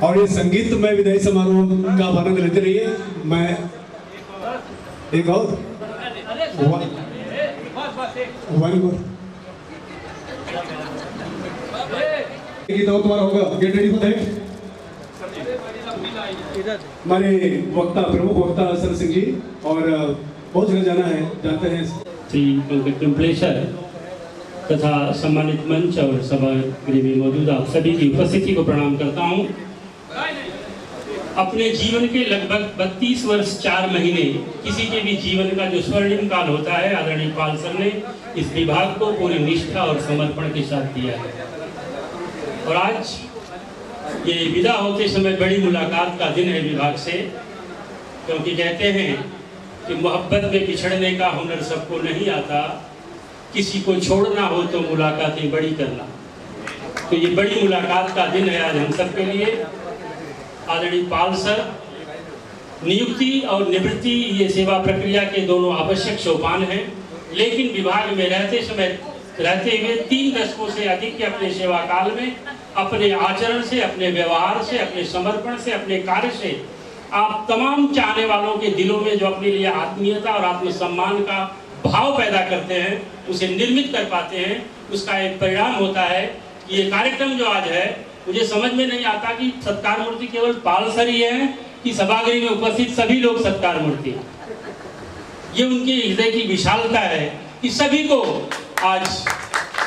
और ये संगीतमय विदाई समारोह का आनंद लेते रहिए। मैं एक और गीत और तुम्हारा होगा। Get ready for that. हमारे वक्ता, प्रमुख वक्ता सर सिंह जी, और बहुत जगह जाना है, जानते हैं। श्री पंकज कुम्प्लेशर तथा सम्मानित मंच और सभागृह में मौजूद आप सभी की उपस्थिति को प्रणाम करता हूं। अपने जीवन के लगभग 32 वर्ष 4 महीने किसी के भी जीवन का जो स्वर्णिम काल होता है, आदरणीय पाल सर ने इस विभाग को पूरी निष्ठा और समर्पण के साथ दिया है। और आज ये विदा होते समय बड़ी मुलाकात का दिन है विभाग से, क्योंकि कहते हैं कि मोहब्बत में बिछड़ने का हुनर सबको नहीं आता, किसी को छोड़ना हो तो मुलाकातें बड़ी करना। तो ये बड़ी मुलाकात का दिन है आज हम सबके लिए। आदरणीय पाल सर, नियुक्ति और निवृत्ति ये सेवा प्रक्रिया के दोनों आवश्यक सोपान हैं, लेकिन विभाग में रहते हुए 3 दशकों से अधिक के अपने सेवा काल में अपने आचरण से, अपने व्यवहार से, अपने समर्पण से, अपने कार्य से आप तमाम चाहने वालों के दिलों में जो अपने लिए आत्मीयता और आत्मसम्मान का भाव पैदा करते हैं, उसे निर्मित कर पाते हैं। उसका एक परिणाम होता है कि ये कार्यक्रम जो आज है, मुझे समझ में नहीं आता कि सत्कार मूर्ति केवल पाल सर ही है कि सभागृह में उपस्थित सभी लोग सत्कार मूर्ति। ये उनके हृदय की विशालता है कि सभी को आज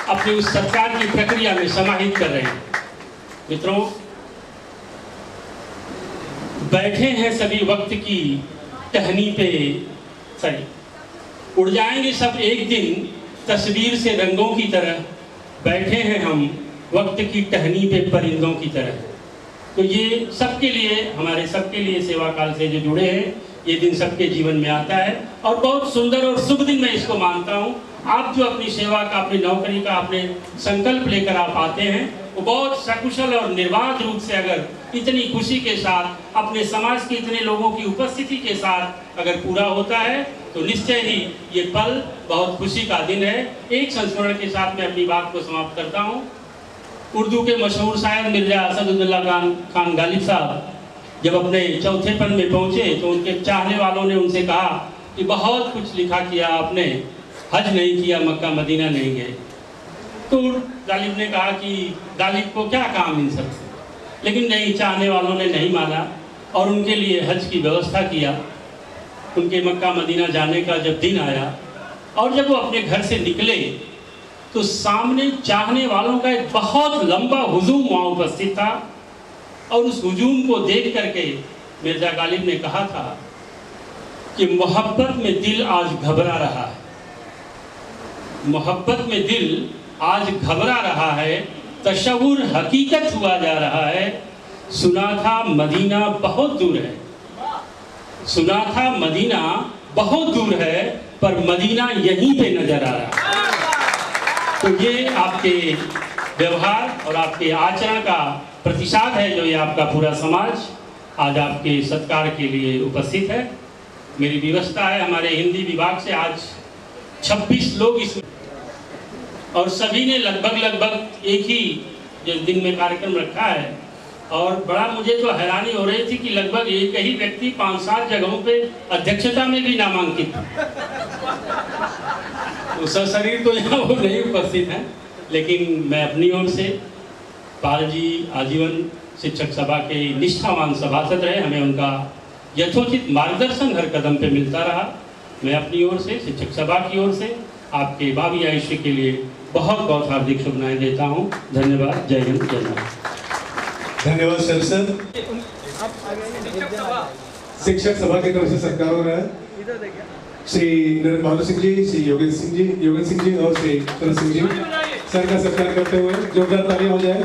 अपनी उस सत्कार की प्रक्रिया में समाहित कर रहे हैं। मित्रों, बैठे हैं सभी वक्त की टहनी पे, उड़ जाएंगे सब एक दिन तस्वीर से रंगों की तरह, बैठे हैं हम वक्त की टहनी पे परिंदों की तरह। तो ये सबके लिए, हमारे सबके लिए सेवा काल से जो जुड़े हैं, ये दिन सबके जीवन में आता है और बहुत सुंदर और शुभ दिन मैं इसको मानता हूँ। आप जो अपनी सेवा का, अपनी नौकरी का, अपने संकल्प लेकर आप आते हैं, वो बहुत सकुशल और निर्बाध रूप से अगर इतनी खुशी के साथ अपने समाज के इतने लोगों की उपस्थिति के साथ अगर पूरा होता है, तो निश्चय ही ये पल बहुत खुशी का दिन है। एक संस्मरण के साथ मैं अपनी बात को समाप्त करता हूँ। उर्दू के मशहूर शायर मिर्जा असदुल्ला खान गालिब साहब जब अपने चौथे पन में पहुँचे तो उनके चाहने वालों ने उनसे कहा कि बहुत कुछ लिखा किया आपने, हज नहीं किया, मक्का मदीना नहीं गए। तो गालिब ने कहा कि गालिब को क्या काम इन सबसे, लेकिन नहीं, चाहने वालों ने नहीं माना और उनके लिए हज की व्यवस्था किया। उनके मक्का मदीना जाने का जब दिन आया और जब वो अपने घर से निकले तो सामने चाहने वालों का एक बहुत लंबा हुजूम वहाँ उपस्थित था और उस हुजूम को देख करके मिर्जा गालिब ने कहा था कि मोहब्बत में दिल आज घबरा रहा है, मोहब्बत में दिल आज घबरा रहा है, तशव्वुर हकीकत हुआ जा रहा है। सुना था मदीना बहुत दूर है, सुना था मदीना बहुत दूर है, पर मदीना यहीं पे नजर आ रहा है। तो ये आपके व्यवहार और आपके आचरण का प्रतिसाद है जो ये आपका पूरा समाज आज आपके सत्कार के लिए उपस्थित है। मेरी व्यवस्था है, हमारे हिंदी विभाग से आज 26 लोग इसमें, और सभी ने लगभग एक ही दिन में कार्यक्रम रखा है। और बड़ा मुझे तो हैरानी हो रही थी कि लगभग एक ही व्यक्ति 5-7 जगहों पे अध्यक्षता में भी नामांकित था। तो सशरीर तो यहाँ वो नहीं उपस्थित हैं, लेकिन मैं अपनी ओर से, पाल जी आजीवन शिक्षक सभा के निष्ठावान सभासद रहे, हमें उनका यथोचित मार्गदर्शन हर कदम पे मिलता रहा। मैं अपनी ओर से, शिक्षक सभा की ओर से आपके भावी आयुष्य के लिए बहुत बहुत हार्दिक शुभकामनाएं देता हूँ। धन्यवाद। जय हिंद, जय भारत। धन्यवाद सर। शिक्षक सभा की तरफ से सत्कार हो रहा है। श्री नरेंद्र बहादुर सिंह जी, श्री योगेंद्र सिंह जी और श्री चरण सिंह जी सर का सत्कार करते हुए जोरदार तालियां हो जाए।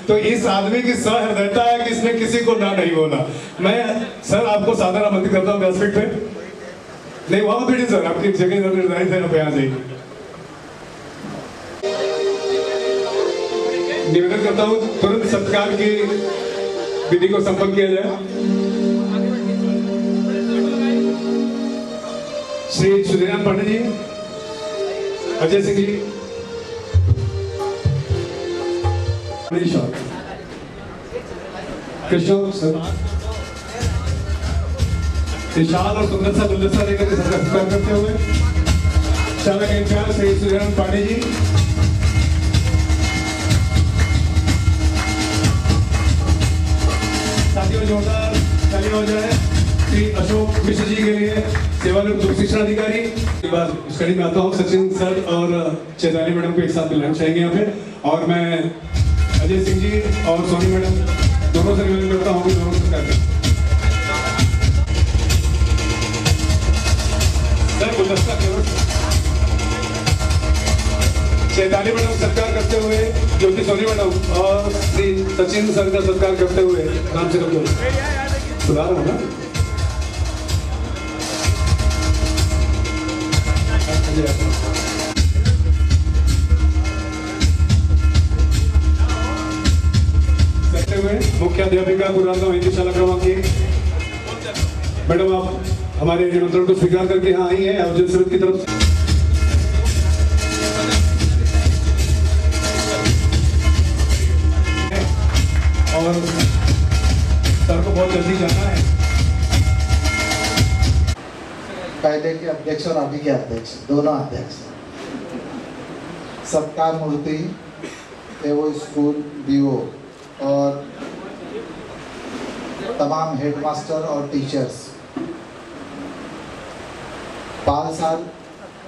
तो इस आदमी की सहृदयता है कि इसने किसी को ना नहीं बोला। मैं सर आपको सादर आमंत्रित करता हूँ व्यासपीठ पे। नहीं, वहां बैठिए सर, आपकी जगह निर्धारित है, आप यहाँ जाइए। निवेदन करता हूँ तुरंत सत्कार की विधि को संपन्न किया जाए। श्री सुधीराम पांडे जी, अजय सिंह जी, कृष्ण सर विशाल और सुंदर सा गुलदस्ता लेकर सबका सत्कार करते हुए चालक इंचार्ज श्री सुरेंद्र पांडे जी, साथियों जोरदार तालियां हो जाए श्री अशोक मिश्र जी के लिए, सेवानिवृत्त शिक्षण अधिकारी। के बाद इस कड़ी में आता हूँ सचिन सर और चैताली मैडम को एक साथ मिलाना चाहेंगे यहाँ पे, और मैं अजय सिंह जी और सोनी मैडम दोनों से निवेदन करता हूँ कि दोनों सत्कार करें। सर गुलदस्ता केवल चैताली मैडम सत्कार करते हुए ज्योति सोनी मैडम और श्री सचिन सर का सत्कार करते हुए नाम से बुला रहा हूँ ना। करते हुए मुख्य अध्यापिका गुरुग्राम हिंदी शाला क्रमांक 1 मैडम, आप हमारे निमंत्रण को स्वीकार करके यहाँ आई हैं आयोजन समिति की तरफ से। और सर को बहुत जल्दी जाना है। पहले के अध्यक्ष और अभी के अध्यक्ष, दोनों अध्यक्ष, सत्कार मूर्ति एवं स्कूल बीओ और तमाम हेडमास्टर और टीचर्स, पाल साल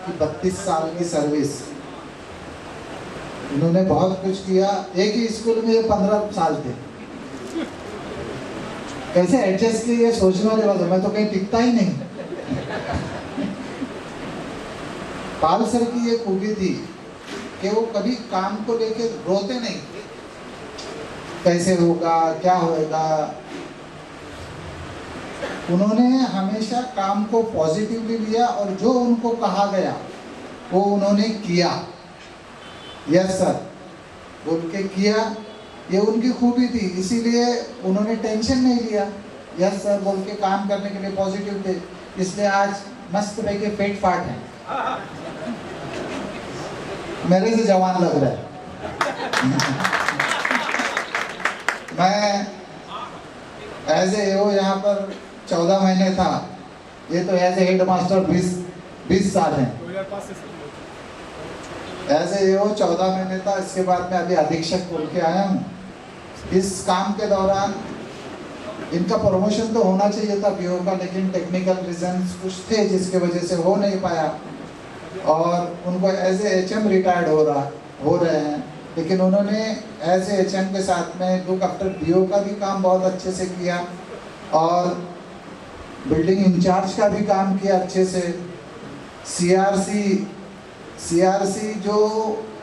की 32 साल की सर्विस, इन्होंने बहुत कुछ किया। एक ही स्कूल में ये 15 साल थे, कैसे एडजस्ट किए ये सोचने वाली बात है। मैं तो कहीं टिकता ही नहीं। पाल सर की ये खूबी थी कि वो कभी काम को लेके रोते नहीं, कैसे होगा क्या होगा। उन्होंने हमेशा काम को पॉजिटिवली लिया और जो उनको कहा गया वो उन्होंने किया। यस सर बोल के किया, ये उनकी खूबी थी। इसीलिए उन्होंने टेंशन नहीं लिया, यस सर बोल के काम करने के लिए पॉजिटिव थे। इसलिए आज मस्त रह के पेट फाट है, मेरे से जवान लग रहा है। मैं एज ए वो यहाँ पर 14 महीने था, ये तो एज ए हेड मास्टर 20 साल है। ऐसे वो 14 महीने था, इसके बाद मैं अभी अधीक्षक बोल के आया हूँ। इस काम के दौरान इनका प्रमोशन तो होना चाहिए था बीओ का, लेकिन टेक्निकल रीजंस कुछ थे जिसके वजह से हो नहीं पाया और उनको एज ए एचएम रिटायर्ड हो रहे हैं। लेकिन उन्होंने एज ए एचएम के साथ में लुक आफ्टर बीओ का भी काम बहुत अच्छे से किया और बिल्डिंग इंचार्ज का भी काम किया अच्छे से। सीआरसी जो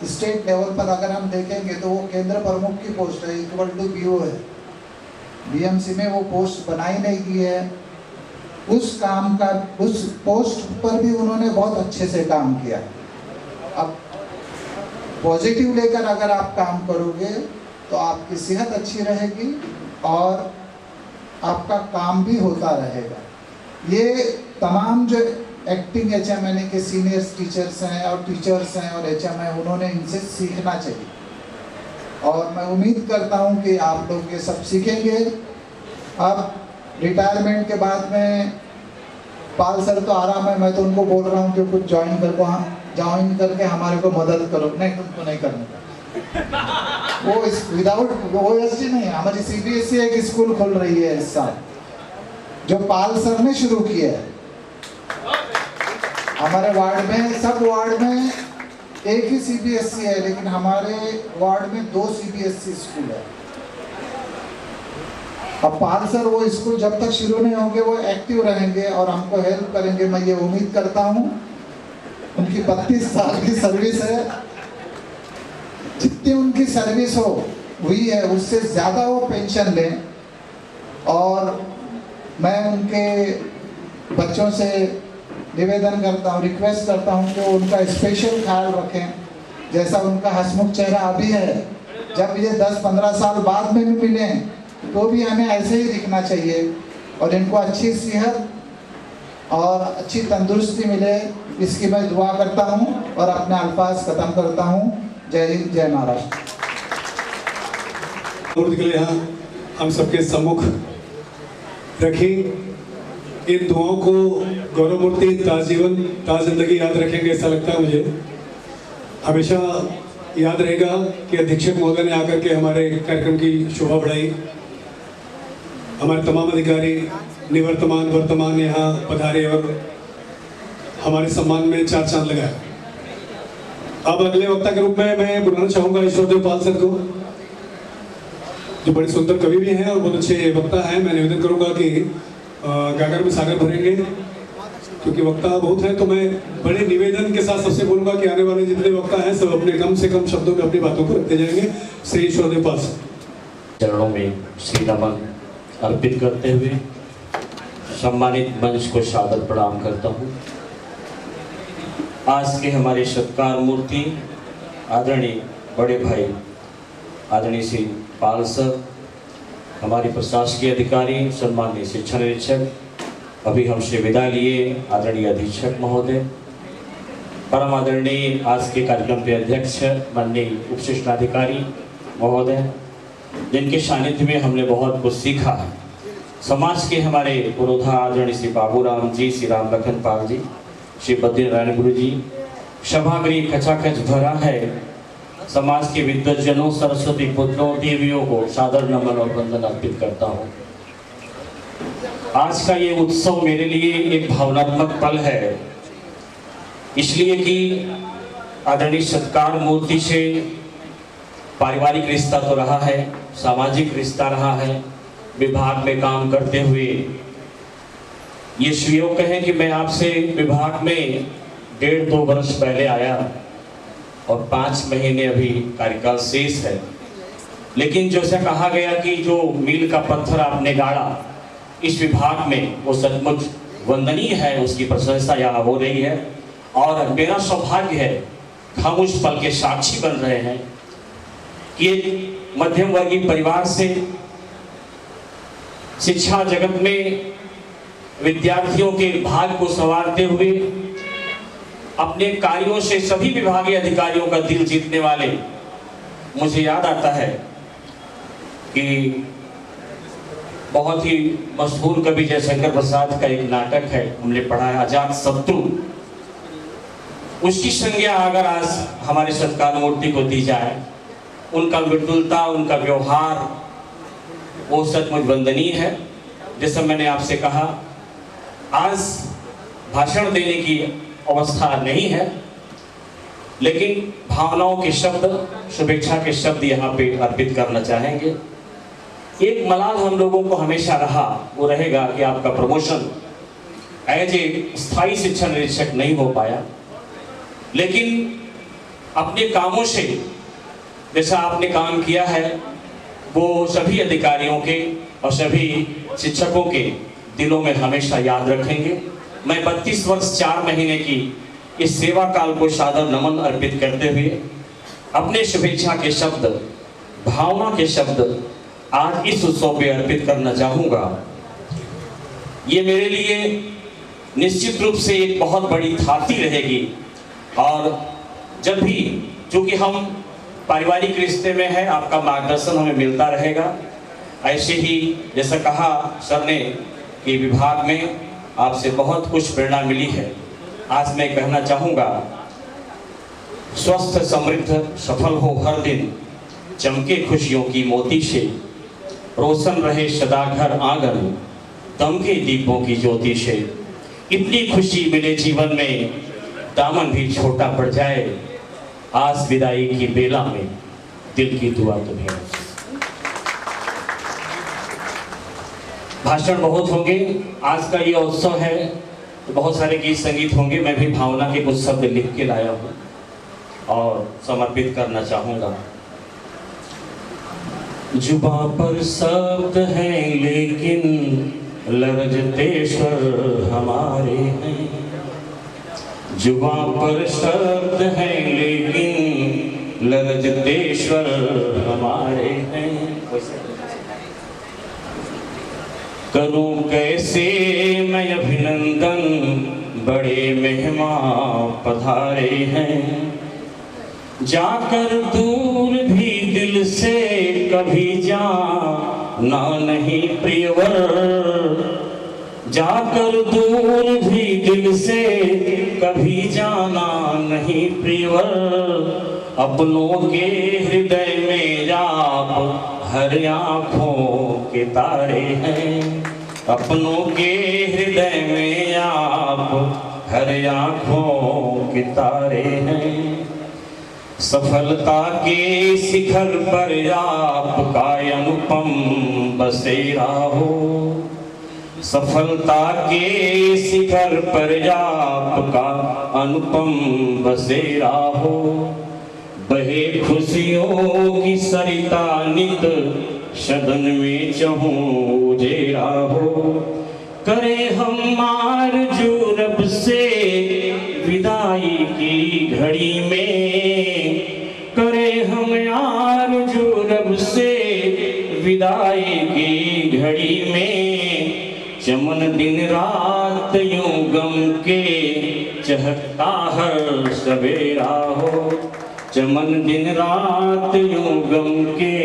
स्टेट लेवल पर अगर हम देखेंगे तो वो केंद्र प्रमुख की पोस्ट है, इक्वल टू बीओ है। बीएमसी में वो पोस्ट बनाई नहीं की है। उस पोस्ट पर भी उन्होंने बहुत अच्छे से काम किया। अब पॉजिटिव लेकर अगर आप काम करोगे तो आपकी सेहत अच्छी रहेगी और आपका काम भी होता रहेगा। ये तमाम जो एक्टिंग एचएम यानी कि सीनियर टीचर्स हैं और टीचर्स हैं और एचएम हैं, उन्होंने इनसे सीखना चाहिए और मैं उम्मीद करता हूं कि आप लोग ये सब सीखेंगे। अब रिटायरमेंट के बाद में पाल सर तो आराम है, मैं तो उनको बोल रहा हूं कि कुछ ज्वाइन करके हमारे को मदद करो। नहीं, तुमको नहीं करने का। वो विदाउट ओएसडी नहीं, हमारी सीबीएसई एक स्कूल खुल रही है इस साल जो पाल सर ने शुरू किया है। हमारे वार्ड में, सब वार्ड में एक ही सीबीएसई है, लेकिन हमारे वार्ड में 2 सीबीएसई स्कूल है। अब पाल सर वो स्कूल जब तक शुरू नहीं होंगे वो एक्टिव रहेंगे और हमको हेल्प करेंगे। मैं ये उम्मीद करता हूँ। उनकी 32 साल की सर्विस है, जितनी उनकी सर्विस हुई है उससे ज़्यादा वो पेंशन लें और मैं उनके बच्चों से निवेदन करता हूँ, रिक्वेस्ट करता हूँ कि उनका स्पेशल ख्याल रखें। जैसा उनका हंसमुख चेहरा अभी है, जब ये 10-15 साल बाद में भी मिलें तो भी हमें ऐसे ही दिखना चाहिए और इनको अच्छी सेहत और अच्छी तंदुरुस्ती मिले, इसकी मैं दुआ करता हूँ और अपने अल्फाज खत्म करता हूँ। जय हिंद, जय महाराष्ट्र। के लिए यहाँ हम सबके सम्मुख रखी। इन दुआओं को गौरव मूर्ति ताजीवन जिंदगी याद रखेंगे, ऐसा लगता है मुझे। हमेशा याद रहेगा कि अधीक्षक महोदय ने आकर के हमारे कार्यक्रम की शोभा बढ़ाई। हमारे तमाम अधिकारी निवर्तमान वर्तमान यहाँ पधारे और हमारे सम्मान में 4 चांद लगाए। अब अगले वक्ता के रूप में मैं बुलाना चाहूँगा ईश्वरदेव पाल सर को, जो बड़े सुंदर कवि भी हैं और बहुत अच्छे वक्ता हैं। मैं निवेदन करूँगा कि गागर में सागर भरेंगे, क्योंकि वक्ता बहुत हैं। तो मैं बड़े निवेदन के साथ सबसे बोलूँगा कि आने वाले जितने वक्ता हैं सब अपने कम से कम शब्दों में अपनी बातों को रखते जाएंगे। श्री ईश्वरदेव पाल सर चरणों में श्री नमन अर्पित करते हुए सम्मानित मंच को सादर प्रणाम करता हूँ। आज के हमारे सत्कार मूर्ति आदरणीय बड़े भाई आदरणीय श्री पाल सर, हमारे प्रशासकीय अधिकारी सम्माननीय शिक्षा निरीक्षक, अभी हमसे विदा लिए आदरणीय अधीक्षक महोदय, परम आदरणीय आज के कार्यक्रम के अध्यक्ष माननीय उप शिक्षणाधिकारी महोदय, जिनके सानिध्य में हमने बहुत कुछ सीखा है। समाज के हमारे पुरोधा आदरणीय श्री बाबूराम जी, श्री राम लखन पाल जी, श्री बद्रीनारायण गुरु जी, सभागृह खचाखच भरा है। समाज के विद्वज्जनों, सरस्वती पुत्रों, देवियों को सादर नमन और वंदन अर्पित करता हूँ। आज का ये उत्सव मेरे लिए एक भावनात्मक पल है, इसलिए कि आदरणीय सत्कार मूर्ति से पारिवारिक रिश्ता तो रहा है, सामाजिक रिश्ता रहा है। विभाग में काम करते हुए ये सुयोग कहें कि मैं आपसे विभाग में 1.5-2 वर्ष पहले आया और 5 महीने अभी कार्यकाल शेष है। लेकिन जैसा कहा गया कि जो मील का पत्थर आपने गाड़ा इस विभाग में, वो सचमुच वंदनीय है, उसकी प्रशंसा यहाँ हो रही है। और मेरा सौभाग्य है कि हम उस पल के साक्षी बन रहे हैं कि एक मध्यम वर्गीय परिवार से शिक्षा जगत में विद्यार्थियों के भाग्य को संवारते हुए अपने कार्यों से सभी विभागीय अधिकारियों का दिल जीतने वाले, मुझे याद आता है कि बहुत ही मशहूर कवि जयशंकर प्रसाद का एक नाटक है, हमने पढ़ा है, अजात शत्रु। उसकी संज्ञा अगर आज हमारे सत्कार मूर्ति को दी जाए, उनका मृदुलता, उनका व्यवहार, वो सचमुच वंदनीय है। जैसा मैंने आपसे कहा, आज भाषण देने की अवस्था नहीं है, लेकिन भावनाओं के शब्द, शुभेच्छा के शब्द यहाँ पे अर्पित करना चाहेंगे। एक मलाल हम लोगों को हमेशा रहा, वो रहेगा कि आपका प्रमोशन एज ए स्थायी शिक्षा निरीक्षक नहीं हो पाया, लेकिन अपने कामों से जैसा आपने काम किया है वो सभी अधिकारियों के और सभी शिक्षकों के दिलों में हमेशा याद रखेंगे। मैं 32 वर्ष 4 महीने की इस सेवा काल को सादर नमन अर्पित करते हुए अपने शुभेच्छा के शब्द, भावना के शब्द आज इस उत्सव पे अर्पित करना चाहूँगा। ये मेरे लिए निश्चित रूप से एक बहुत बड़ी थाती रहेगी, और जब भी, चूँकि हम पारिवारिक रिश्ते में है, आपका मार्गदर्शन हमें मिलता रहेगा। ऐसे ही जैसा कहा सर ने कि विभाग में आपसे बहुत कुछ प्रेरणा मिली है। आज मैं कहना चाहूँगा, स्वस्थ समृद्ध सफल हो हर दिन, चमके खुशियों की मोती से, रोशन रहे सदा घर आंगन, दमके दीपों की ज्योति से। इतनी खुशी मिले जीवन में, दामन भी छोटा पड़ जाए, आज विदाई की बेला में दिल की दुआ तुम्हें। भाषण बहुत होंगे, आज का ये उत्सव है तो बहुत सारे गीत संगीत होंगे। मैं भी भावना के कुछ शब्द लिख के लाया हूँ और समर्पित करना चाहूँगा। जुबां पर शब्द हैं लेकिन लरजते स्वर हमारे हैं, जुबां पर शब्द हैं लेकिन लरजते स्वर हमारे हैं। करूं कैसे मैं अभिनंदन, बड़े मेहमान पधारे हैं, जाकर दूर भी दिल से कभी जा ना नहीं प्रियवर, जाकर दूर भी दिल से कभी जाना नहीं प्रियवर। अपनों के हृदय में आप हर आँखों के तारे हैं, अपनों के हृदय में आप हर आँखों के तारे हैं। सफलता के शिखर पर आपका अनुपम बसेरा हो, सफलता के शिखर पर आपका अनुपम बसेरा हो। बहे खुशियों की सरिता नित सदन में चहूं उजेरा हो। करे हम आरज़ू रब से विदाई की घड़ी में, करे हम आरज़ू रब से विदाई की घड़ी में। चमन दिन रात यूं गम के चहकता हर सवेरा हो, चमन दिन रात यूं गम के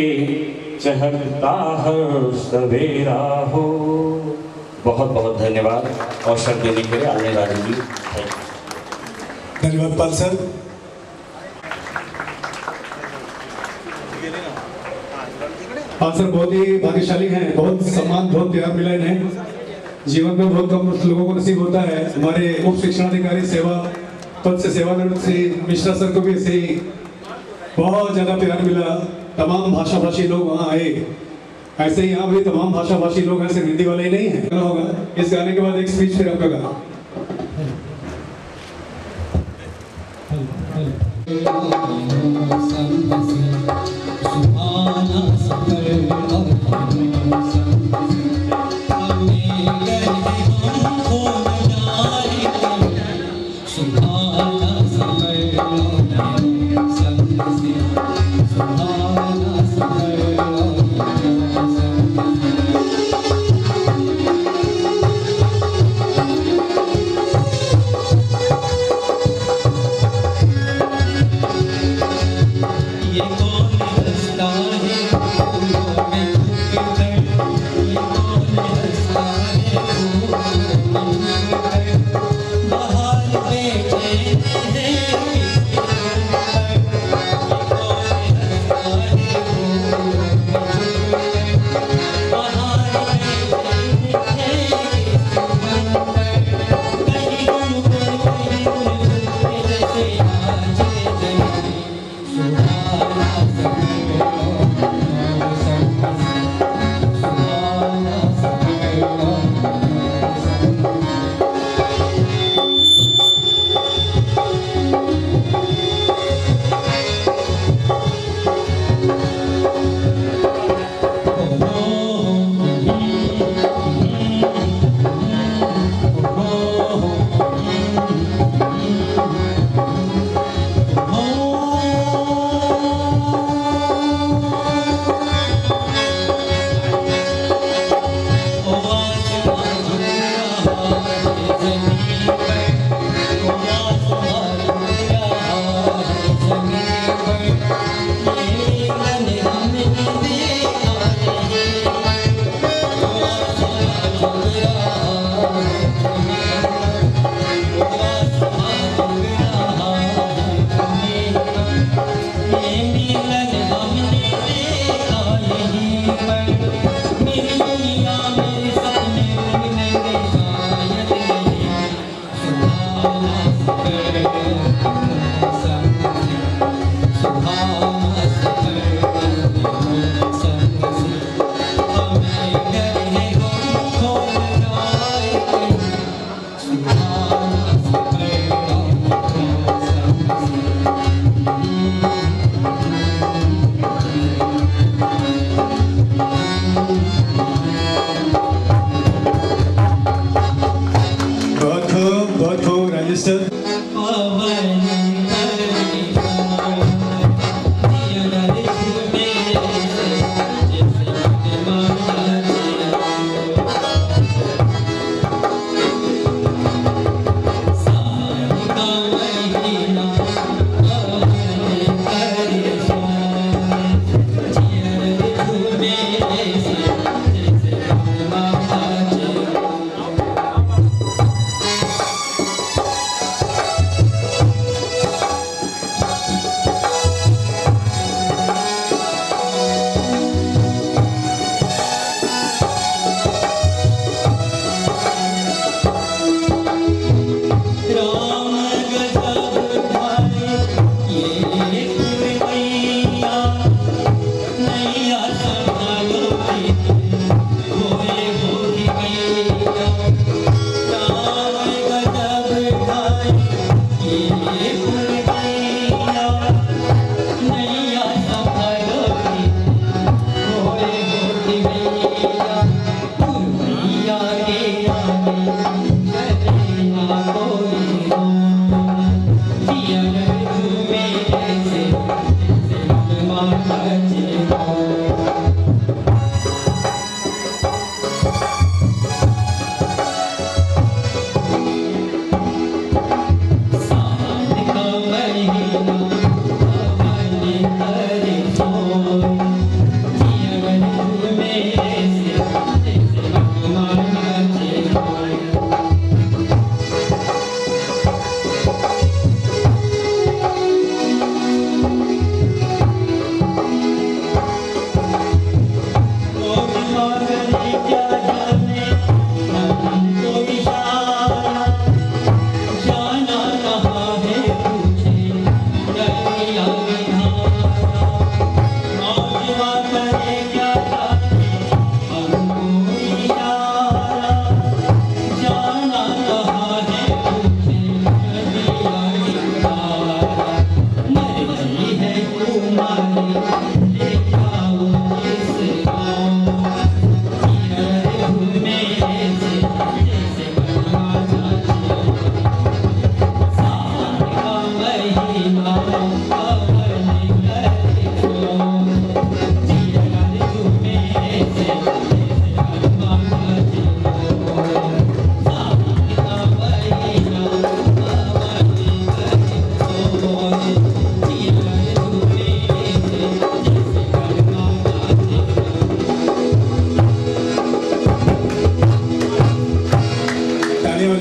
चहकता हर सवेरा हो। बहुत बहुत धन्यवाद अवसर देने के लिए आने वाले जी। धन्यवाद पाल सर। पाल सर बहुत ही भाग्यशाली हैं, बहुत सम्मान बहुत प्यार मिला इन्हें। जीवन में बहुत कम लोगों को नसीब होता है। हमारे उप शिक्षणाधिकारी सेवा पद से सेवानिवृत्त श्री मिश्रा सर को भी ऐसे ही बहुत ज्यादा प्यार मिला। तमाम भाषाभाषी लोग वहाँ आए, ऐसे ही यहाँ भी तमाम भाषाभाषी लोग ऐसे हिंदी वाले ही नहीं है। गाना होगा, इस गाने के बाद एक स्पीच फिर आपका गाना।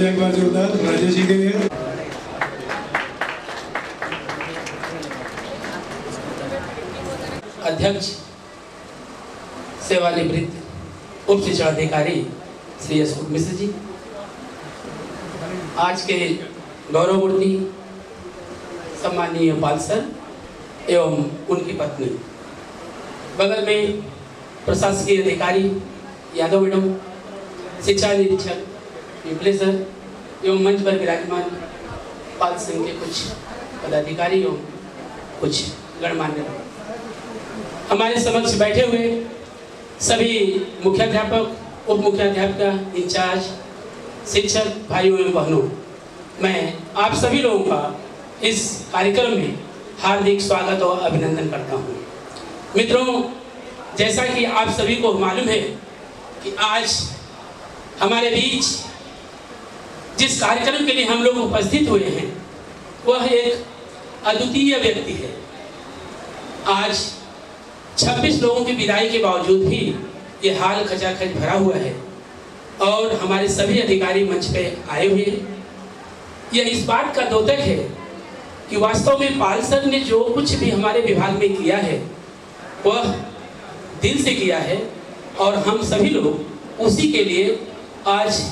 एक बार जोरदार राजेश जी के लिए। अध्यक्ष सेवानिवृत्त उप शिक्षा अधिकारी श्री अशोक मिश्र जी, आज के गौरवमूर्ति सम्माननीय पाल सर एवं उनकी पत्नी, बगल में प्रशासकीय अधिकारी यादव मैडम, शिक्षा निरीक्षक पिपले सर एवं मंच पर विराजमान पाल संघ के कुछ पदाधिकारी एवं कुछ गणमान्य हमारे समक्ष बैठे हुए सभी मुख्याध्यापक, उप मुख्याध्यापिका, इंचार्ज, शिक्षक भाइयों एवं बहनों, मैं आप सभी लोगों का इस कार्यक्रम में हार्दिक स्वागत और अभिनंदन करता हूं। मित्रों, जैसा कि आप सभी को मालूम है कि आज हमारे बीच जिस कार्यक्रम के लिए हम लोग उपस्थित हुए हैं वह एक अद्वितीय व्यक्ति है। आज 26 लोगों की विदाई के बावजूद भी ये हाल खचाखच भरा हुआ है और हमारे सभी अधिकारी मंच पे आए हुए हैं। यह इस बात का द्योतक है कि वास्तव में पाल सर ने जो कुछ भी हमारे विभाग में किया है वह दिल से किया है और हम सभी लोग उसी के लिए आज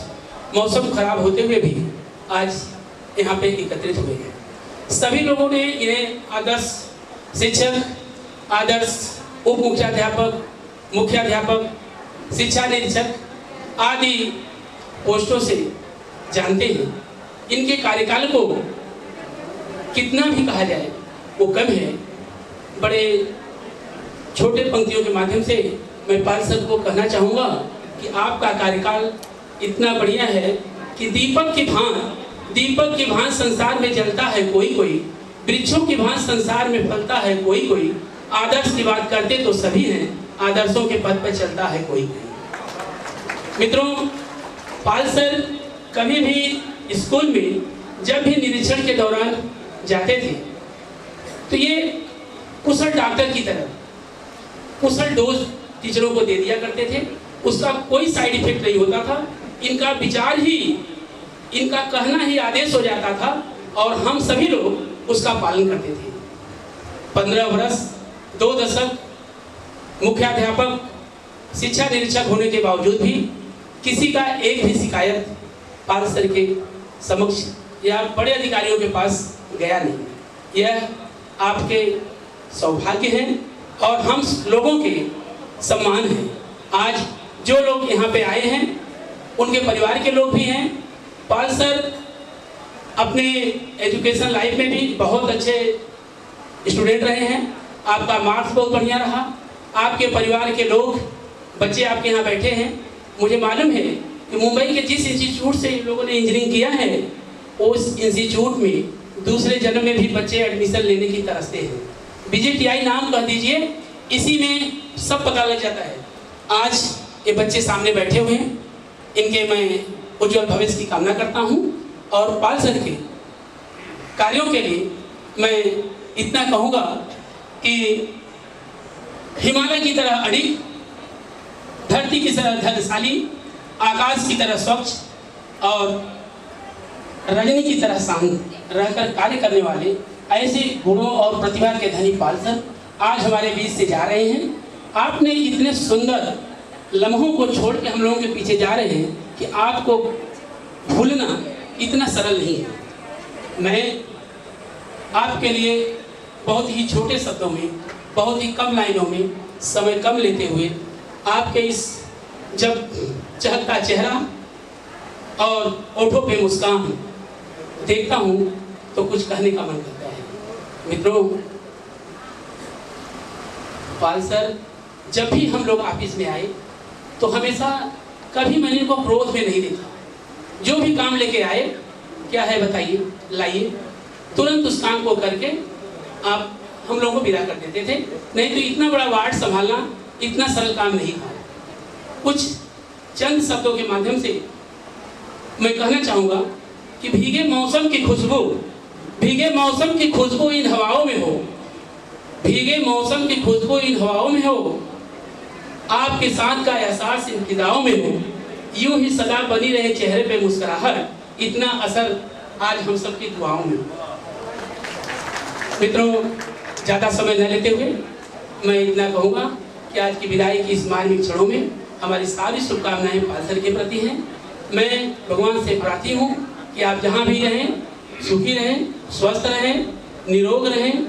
मौसम खराब होते हुए भी आज यहाँ पे एकत्रित हुए हैं। सभी लोगों ने इन्हें आदर्श शिक्षक, आदर्श उप मुख्याध्यापक, मुख्याध्यापक, शिक्षा निरीक्षक आदि पोस्टों से जानते हैं। इनके कार्यकाल को कितना भी कहा जाए वो कम है। बड़े छोटे पंक्तियों के माध्यम से मैं पाल सर को कहना चाहूँगा कि आपका कार्यकाल इतना बढ़िया है कि दीपक की भांति संसार में जलता है कोई कोई, वृक्षों की भांति संसार में फलता है कोई कोई, आदर्श की बात करते तो सभी हैं, आदर्शों के पथ पर चलता है कोई कोई। मित्रों, पाल सर कभी भी स्कूल में जब भी निरीक्षण के दौरान जाते थे तो ये कुशल डॉक्टर की तरह कुशल डोज टीचरों को दे दिया करते थे। उसका कोई साइड इफेक्ट नहीं होता था। इनका विचार ही, इनका कहना ही आदेश हो जाता था और हम सभी लोग उसका पालन करते थे। 15 वर्ष 2 दशक मुख्याध्यापक, शिक्षा निरीक्षक होने के बावजूद भी किसी का एक भी शिकायत पाल सर के समक्ष या बड़े अधिकारियों के पास गया नहीं। यह आपके सौभाग्य है और हम लोगों के सम्मान है। आज जो लोग यहाँ पे आए हैं उनके परिवार के लोग भी हैं। पाल सर अपने एजुकेशन लाइफ में भी बहुत अच्छे स्टूडेंट रहे हैं। आपका मार्क्स बहुत बढ़िया रहा। आपके परिवार के लोग, बच्चे आपके यहाँ बैठे हैं। मुझे मालूम है कि मुंबई के जिस इंस्टीट्यूट से लोगों ने इंजीनियरिंग किया है उस इंस्टीट्यूट में दूसरे जन्म में भी बच्चे एडमिशन लेने की तरसते हैं। BJTI नाम कह दीजिए, इसी में सब पता लग जाता है। आज ये बच्चे सामने बैठे हुए हैं, इनके मैं उज्जवल भविष्य की कामना करता हूँ और पाल सर के कार्यों के लिए मैं इतना कहूँगा कि हिमालय की तरह अडिग, धरती की तरह धैर्यशाली, आकाश की तरह स्वच्छ और रजनी की तरह शांत रहकर कार्य करने वाले ऐसे गुणों और प्रतिभा के धनी पाल सर आज हमारे बीच से जा रहे हैं। आपने इतने सुंदर लम्हों को छोड़ के हम लोगों के पीछे जा रहे हैं कि आपको भूलना इतना सरल नहीं है। मैं आपके लिए बहुत ही छोटे शब्दों में, बहुत ही कम लाइनों में, समय कम लेते हुए आपके इस जब चहकता चेहरा और ओठों पे मुस्कान देखता हूँ तो कुछ कहने का मन करता है। मित्रों, पाल सर जब भी हम लोग ऑफिस में आए तो हमेशा कभी मैंने इनको क्रोध में नहीं देखा। जो भी काम लेके आए, क्या है बताइए, लाइए, तुरंत उस काम को करके आप हम लोगों को विदा कर देते थे। नहीं तो इतना बड़ा वार्ड संभालना इतना सरल काम नहीं था। कुछ चंद शब्दों के माध्यम से मैं कहना चाहूँगा कि भीगे मौसम की खुशबू इन हवाओं में हो, भीगे मौसम की खुशबू इन हवाओं में हो, आपके साथ का एहसास इन फिदाओं में हो, यूं ही सदा बनी रहे चेहरे पे मुस्कुराहट, इतना असर आज हम सबकी दुआओं में हो। मित्रों, ज़्यादा समय न लेते हुए मैं इतना कहूँगा कि आज की विदाई की इस मार्मिक क्षणों में हमारी सारी शुभकामनाएं पाल सर के प्रति हैं। मैं भगवान से प्रार्थी हूँ कि आप जहाँ भी रहें, सुखी रहें, स्वस्थ रहें, निरोग रहें,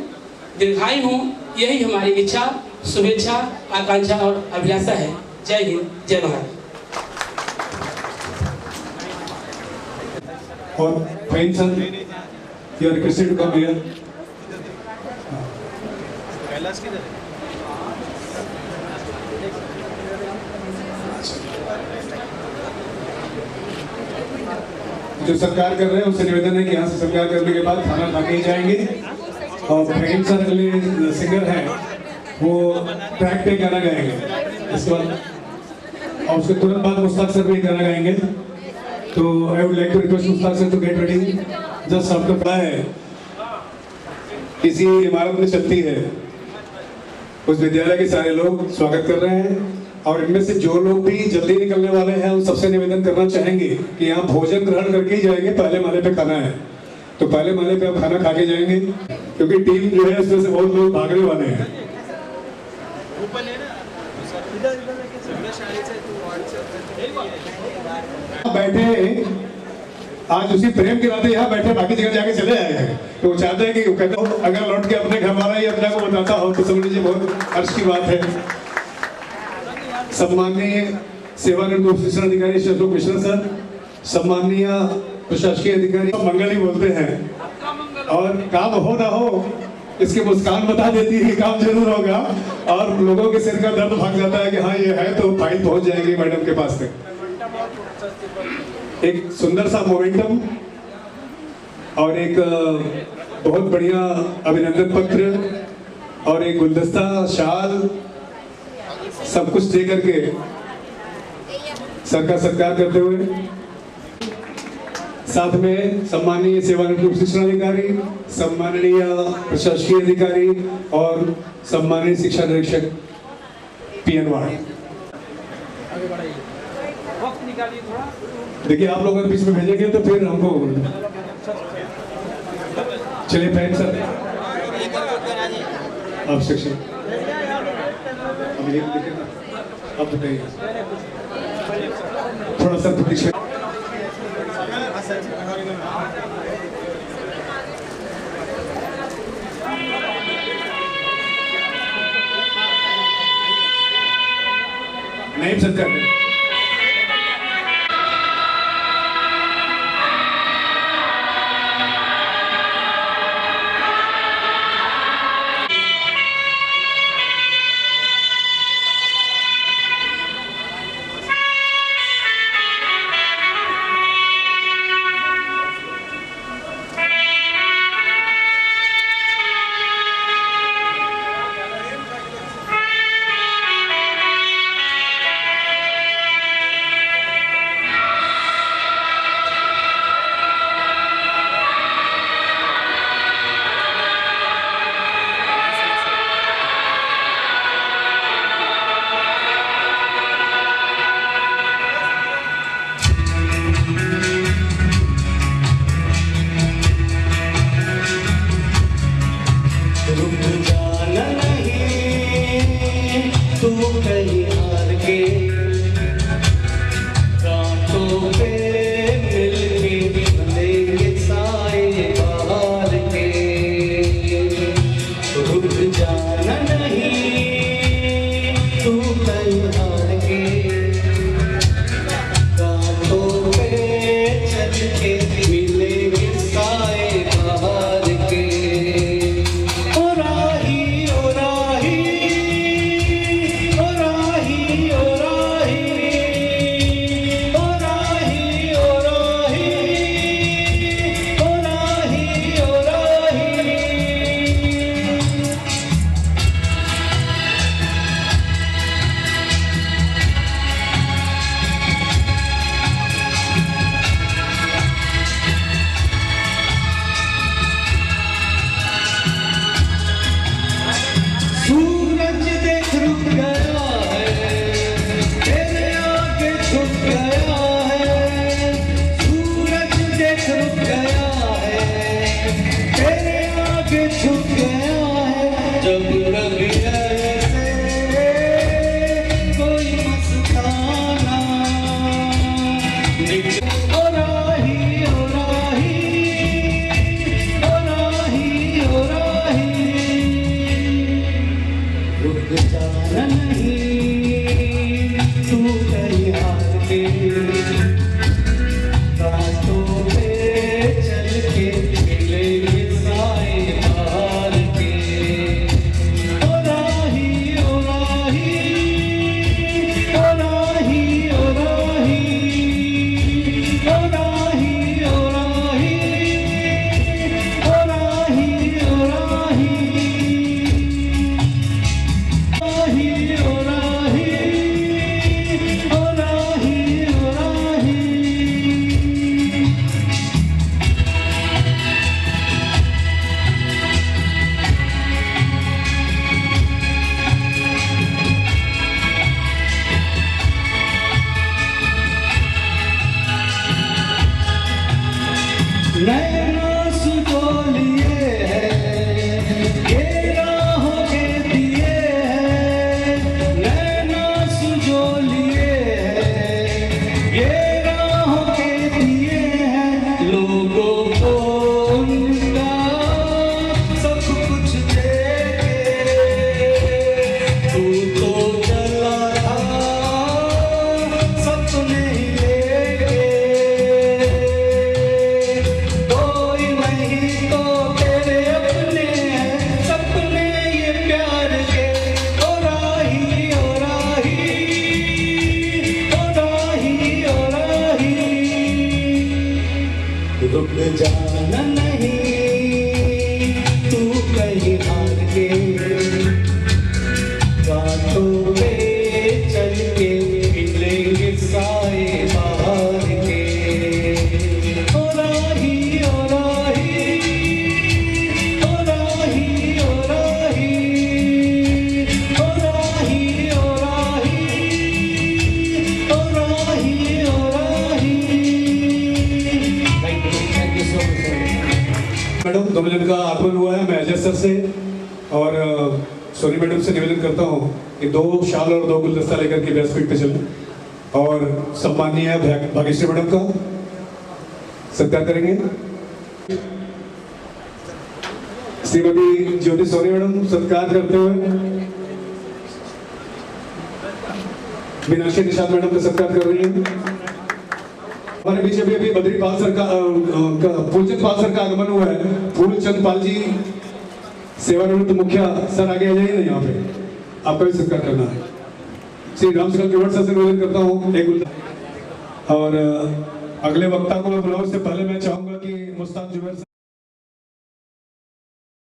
दीर्घायु हों, यही हमारी इच्छा, शुभेच्छा, आकांक्षा और अभिलाषा है। जय हिंद, जय भारत। और fine sir, you are requested to come here. जो सरकार कर रहे हैं उससे निवेदन है कि यहाँ से सरकार करने के बाद खाना खा के ही जाएंगे। और फाइन सर अगले सिंगर हैं, वो ट्रैक पे गाना गाएंगे इसके बाद, और उसके तुरंत बाद मुश्ताक सर भी गाना गाएंगे। तो I would like to request Mushtaq sir to get ready. Just आपको पता है इसी इमारत में चलती है, उस विद्यालय के सारे लोग स्वागत कर रहे हैं। और इनमें से जो लोग भी जल्दी निकलने वाले हैं उन सबसे निवेदन करना चाहेंगे कि यहाँ भोजन ग्रहण करके ही जाएंगे। पहले माले पे खाना है तो पहले माले पे आप खाना खा के जाएंगे, क्योंकि टीम जो है उसमें से बहुत लोग भागने वाले हैं। बैठे आज उसी प्रेम के नाते यहाँ बैठे, बाकी जगह जाके चले आए हैं। तो वो चाहते हैं कि कहते हो अगर लौट के अपने घर वाला ही अपने को बताता हो तो समझ लीजिए बहुत हर्ष की बात है। सम्माननीय सेवानिवृत्त उप शिक्षण अधिकारी श्री अशोक मिश्रा सर, सम्माननीय प्रशासकीय अधिकारी, मंगल ही बोलते हैं और काम हो ना हो इसकी मुस्कान बता देती है कि काम जरूर होगा, और लोगों के सिर का दर्द भाग जाता है कि हाँ ये है तो फाइल पहुंच जाएगी मैडम के पास तक। एक सुंदर सा मोमेंटम और एक बहुत बढ़िया अभिनंदन पत्र और एक गुलदस्ता, शाल, सब कुछ दे करके सर का सत्कार करते हुए, साथ में सम्माननीय सेवानिवृत्त उप शिक्षण अधिकारी, सम्माननीय प्रशासकीय अधिकारी और सम्माननीय शिक्षा निरीक्षक PN वार्ड। देखिए आप लोग अगर बीच में भेजेंगे तो फिर हमको चलिए फैन सर आप सेक्शन अब बताइए थोड़ा सा प्रतीक्षा। नहीं सरकार कहीं हार के रातों पे मिलके बनेंगे साए बाहर के, रुक जाना नहीं तू कहीं हार के, रातों पे चल के मिलेंगे साए बाहर के। ओ राही ओ राही ओ राही ओ राही ओ राही ओ राही ओ राही ओ राही। सूरज देख रुक गया है, तेरे आगे छुप गया है। सूरज देख रुक गया है, तेरे आगे छुप गया है। जब कभी ऐसे कोई मस्ताना निकले। ओ राही ओ राही ओ राही ओ राही, रुक जाना नहीं तू कहीं हार के, रातों पे चल के मिलेंगे साए बाहर के। ओ राही ओ राही ओ राही ओ राही ओ राही ओ राही ओ राही ओ राही। राही ओ राही ओ राही ओ राही। नैना सुझो लिए हैं, ये राहों के दिए हैं। नैना सुझो लिए हैं, ये राहों के दिए हैं। लोगों को उनका सब कुछ दे के, तू तो चला था सपने ही लेके। कोई नहीं तो तेरे अपने हैं सपने ये प्यार के। ओ राही ओ राही ओ राही ओ राही, रुक जाना नहीं तू कहीं हार के, रातों पे चल के मिलेंगे साए बाहर के। ओ राही ओ राही ओ राही ओ राही ओ राही ओ राही ओ राही ओ राही। Thank you so much. Madam दोनों का आगमन हुआ है। मैं अजय सर से और सोनी मैडम से निवेदन करता हूँ कि 2 शाल और 2 गुलदस्ता लेकर के व्यासपीठ पे चलें और सम्माननीय भाग्यश्री मैडम का सत्कार करेंगे। श्रीमती ज्योति सोनी मैडम सत्कार करते हुए मीनाक्षी निषाद मैडम का सत्कार कर रही है। हमारे बीच अभी बद्रीपाल सर का फूलचंद पाल सर का आगमन हुआ है। फूलचंद पाल जी सेवानिवृत्त मुखिया सर आगे आ जाइए ना, यहाँ पे आपका भी सत्कार करना है। श्री रामशंकर केवट सर से निवेदन करता हूँ एक और अगले वक्ता को मैं बुलाऊं उससे पहले मैं चाहूंगा कि मुस्तान जुबैर